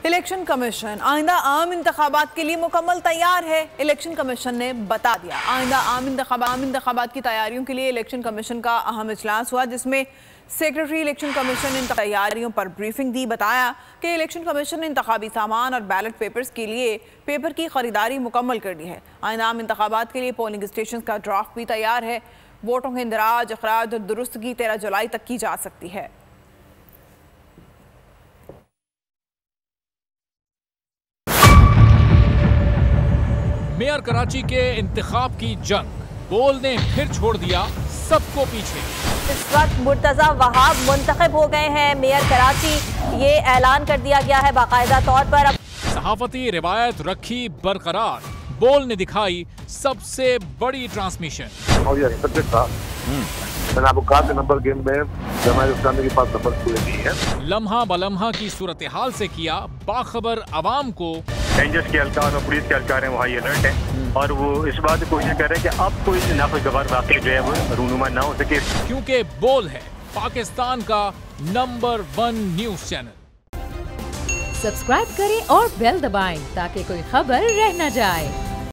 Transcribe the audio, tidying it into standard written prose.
Election commission आइंदा आम इंतखाबात के लिए मुकम्मल तैयार है। इलेक्शन कमीशन ने बता दिया आइंदा आम इंतखाबात की तैयारियों के लिए इलेक्शन कमीशन का अहम इजलास हुआ, जिसमें सेक्रेटरी इलेक्शन कमीशन ने तैयारियों पर ब्रीफिंग दी। बताया कि इलेक्शन कमीशन ने इंतखाबी सामान और बैलेट पेपर्स के लिए पेपर की खरीदारी मुकम्मल कर दी है। आइंदा आम इंतखाबात के लिए पोलिंग स्टेशन का ड्राफ्ट भी तैयार है। वोटों के इंदराज, अखराज और दुरुस्तगी 13 जुलाई तक की जा सकती है। मेयर कराची के इंतखाब की जंग, बोल ने फिर छोड़ दिया सबको पीछे। इस वक्त मुर्तजा वहाब मुंतखब हो गए हैं मेयर कराची, ये ऐलान कर दिया गया है बाकायदा तौर पर। सहाफती रिवायत रखी बरकरार, बोल ने दिखाई सबसे बड़ी ट्रांसमिशन। और ये था मैंने आपको कहा कि नंबर गेम में जमात इस्लामी के पास नंबर पूरे नहीं है। लम्हा बलम्हा की सूरत हाल से किया बाखबर आवाम को। रेंजर्स के एहलकार और पुलिस के एहलकार हैं वो हाई अलर्ट है और वो इस बात की कोशिश कर रहे हैं कि अब कोई नाखुशगवार वाक़या जो है वो रूनुमा ना हो सके, क्योंकि बोल है पाकिस्तान का नंबर 1 न्यूज चैनल। सब्सक्राइब करें और बेल दबाएं ताकि कोई खबर रह न जाए।